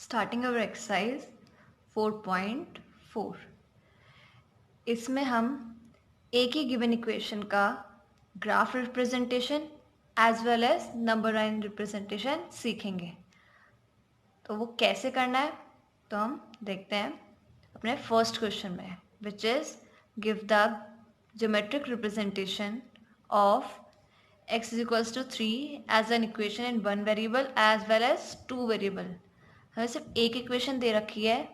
Starting our exercise 4.4। इसमें हम एक ही गिवन इक्वेशन का graph representation as well as number line representation सीखेंगे। तो वो कैसे करना है तो हम देखते हैं अपने फर्स्ट क्वेश्चन में, which is give the geometric representation of x is equals to 3 as an equation in one variable as well as two variable। हमें सिर्फ एक इक्वेशन दे रखी है,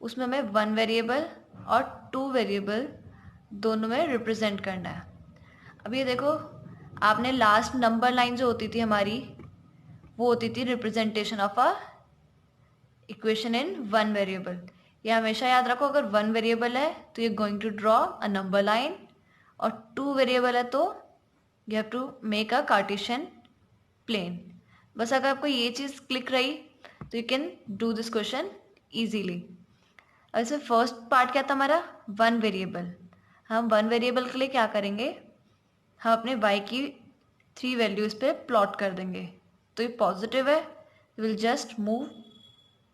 उसमें हमें वन वेरिएबल और टू वेरिएबल दोनों में रिप्रेजेंट करना है। अब ये देखो, आपने लास्ट नंबर लाइन जो होती थी हमारी, वो होती थी representation of a equation in one variable. ये हमेशा याद रखो, अगर वन वेरिएबल है तो ये going to draw a number line, और टू वेरिएबल है तो you have to make a Cartesian plane. बस अगर आपको ये चीज़ क्लिक रही तो you can do this question easily. अब इसमें फर्स्ट पार्ट क्या था हमारा, वन वेरिएबल। हम वन वेरिएबल के लिए क्या करेंगे, हम अपने y की थ्री वैल्यूज़ पे प्लॉट कर देंगे। तो ये पॉजिटिव है, विल जस्ट मूव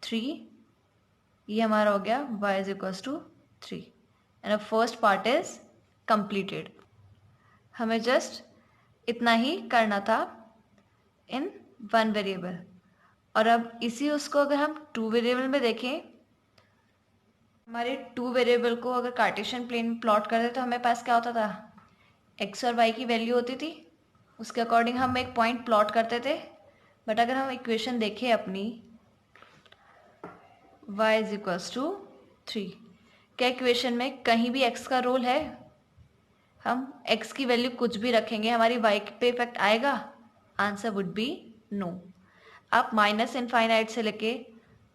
3, ये हमारा हो गया y is equals to 3 and first part is completed. हमें जस्ट इतना ही करना था इन वन वेरिएबल। और अब इसी उसको अगर हम टू वेरिएबल में देखें, हमारे टू वेरिएबल को अगर कार्टेशियन प्लेन में प्लॉट करते तो हमें पास क्या होता था, x और y की वैल्यू होती थी, उसके अकॉर्डिंग हम एक पॉइंट प्लॉट करते थे। बट अगर हम इक्वेशन देखें अपनी y इज इक्वल्स टू 3, क्या इक्वेशन में कहीं भी x का रोल है? हम x की वैल्यू कुछ भी रखेंगे, हमारी y पे इफेक्ट आएगा? Answer would be no. आप माइनस इनफाइनाइट से लेके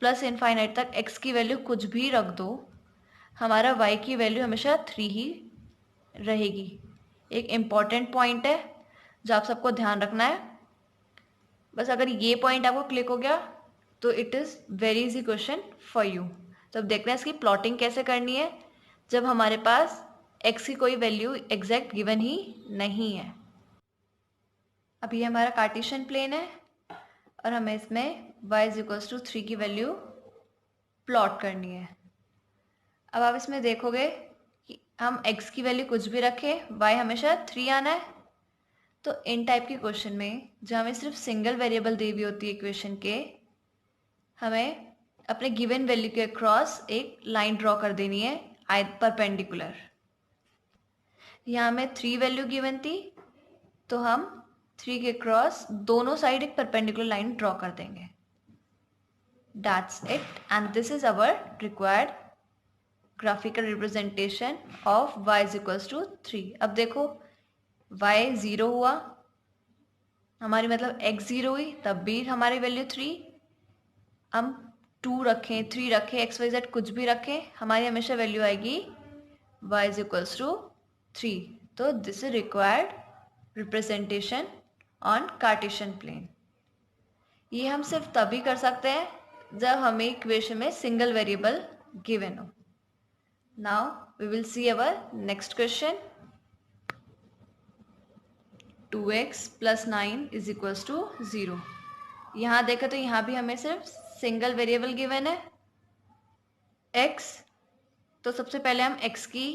प्लस इनफाइनाइट तक x की वैल्यू कुछ भी रख दो, हमारा y की वैल्यू हमेशा 3 ही रहेगी। एक इम्पॉर्टेंट पॉइंट है जो आप सबको ध्यान रखना है। बस अगर ये पॉइंट आपको क्लिक हो गया तो it is very easy question for you. तो अब देखते हैं इसकी प्लॉटिंग कैसे करनी है जब हमारे पास x की कोई वैल्यू एग्जैक्ट गिवन ही नहीं है। अब ये हमारा कार्टेशियन प्लेन है और हमें इसमें y इज इक्वल्स टू 3 की वैल्यू प्लॉट करनी है। अब आप इसमें देखोगे कि हम x की वैल्यू कुछ भी रखें, y हमेशा 3 आना है। तो इन टाइप के क्वेश्चन में जहाँ हमें सिर्फ सिंगल वेरिएबल दी हुई होती है इक्वेशन के, हमें अपने गिवन वैल्यू के अक्रॉस एक लाइन ड्रॉ कर देनी है परपेंडिकुलर। यहाँ हमें 3 वैल्यू गिवन थी तो हम 3 के क्रॉस दोनों साइड एक परपेंडिकुलर लाइन ड्रॉ कर देंगे। That's it and this is our required graphical representation of y is equals to 3। अब देखो y 0 हुआ, हमारी मतलब x 0 हुई, तब भी हमारी वैल्यू 3। हम 2 रखें, 3 रखें, x y z कुछ भी रखें, हमारी हमेशा वैल्यू आएगी y इज इक्वल्स टू 3। तो this is required representation on Cartesian plane. ये हम सिर्फ तभी कर सकते हैं जब हमें इक्वेशन में सिंगल वेरिएबल गिवन हो। Now we will see our next question. 2x plus 9 is equals to 0। यहाँ देखें तो यहाँ भी हमें सिर्फ सिंगल वेरिएबल गिवन है x। तो सबसे पहले हम x की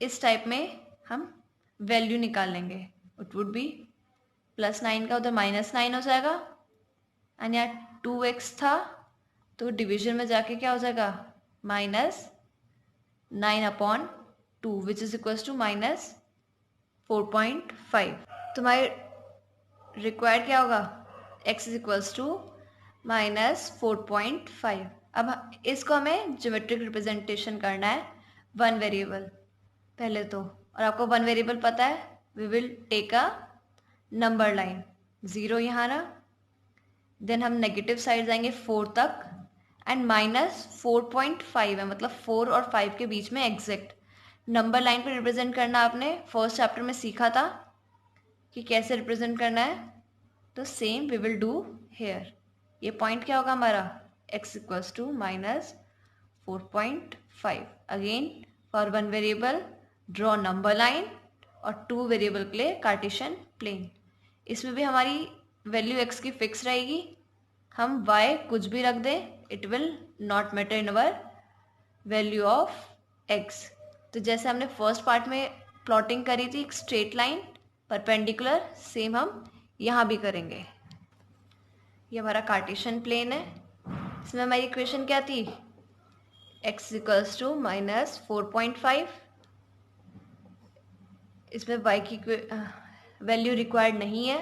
इस टाइप में हम वैल्यू निकाल लेंगे। इट वुड बी प्लस 9 का उधर माइनस 9 हो जाएगा एंड यहाँ 2x था तो डिवीजन में जाके क्या हो जाएगा, minus 9/2 which is equals to minus 4.5। तो हमारे रिक्वायर्ड क्या होगा, x is equals to minus 4.5। अब इसको हमें ज्योमेट्रिक रिप्रेजेंटेशन करना है वन वेरिएबल पहले तो, और आपको वन वेरिएबल पता है, we will take a number line 0 यहाँ रहा, देन हम नेगेटिव साइड जाएंगे 4 तक एंड माइनस 4.5 है, मतलब 4 और 5 के बीच में एग्जैक्ट नंबर लाइन पे रिप्रेजेंट करना। आपने फर्स्ट चैप्टर में सीखा था कि कैसे रिप्रेजेंट करना है, तो same we will do here. ये पॉइंट क्या होगा हमारा, x equals to minus 4.5। Again for one variable draw number line, और टू वेरिएबल के लिए कार्टेशियन प्लेन। इसमें भी हमारी वैल्यू x की फिक्स रहेगी, हम y कुछ भी रख दें, it will not matter in our value of x। तो जैसे हमने फर्स्ट पार्ट में प्लॉटिंग करी थी एक स्ट्रेट लाइन परपेंडिकुलर, सेम हम यहाँ भी करेंगे। ये हमारा कार्टेशियन प्लेन है। इसमें हमारी इक्वेशन क्या थी, x इक्वल्स टू -4.5। इसमें y की वैल्यू रिक्वायर्ड नहीं है,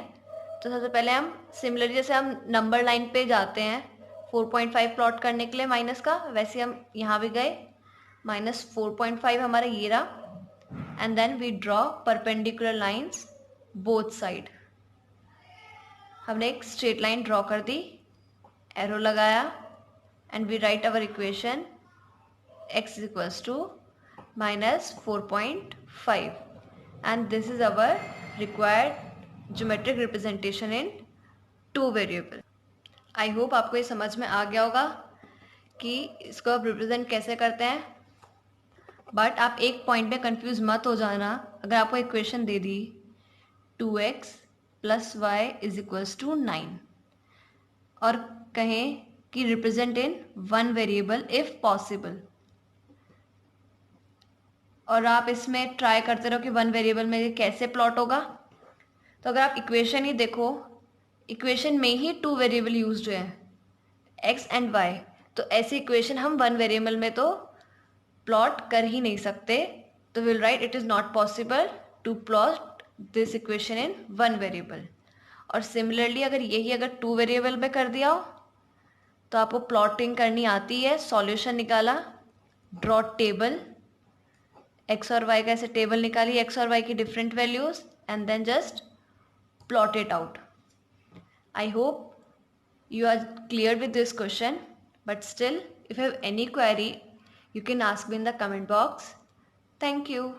तो सबसे पहले हम सिमिलरली जैसे हम नंबर लाइन पे जाते हैं 4.5 प्लॉट करने के लिए माइनस का, वैसे हम यहाँ भी गए, -4.5 हमारा ये रहा, and then we draw perpendicular lines both side. हमने एक स्ट्रेट लाइन ड्रॉ कर दी, एरो लगाया, and we write our equation x equals to -4.5, and this is our required geometric representation in 2 variable। I hope आपको ये समझ में आ गया होगा कि इसको आप रिप्रेजेंट कैसे करते हैं। बट आप एक पॉइंट में कंफ्यूज मत हो जाना। अगर आपको इक्वेशन दे दी 2x + y = 9 और कहें कि represent in 1 variable if possible, और आप इसमें ट्राई करते रहो कि 1 वेरिएबल में कैसे प्लॉट होगा, तो अगर आप इक्वेशन ही देखो, इक्वेशन में ही 2 वेरिएबल यूज्ड है, x एंड y, तो ऐसी इक्वेशन हम 1 वेरिएबल में तो प्लॉट कर ही नहीं सकते। तो will write it is not possible to plot this equation in 1 variable. और सिमिलरली अगर 2 वेरिएबल में कर दिया हो तो आपको प्लॉटिंग करनी आती है, सॉल्यूशन निकाला, ड्रॉ टेबल, x और y का ऐसे टेबल निकाली, x और y की different values, and then just plot it out। I hope you are clear with this question, but still if you have any query you can ask me in the comment box। Thank you।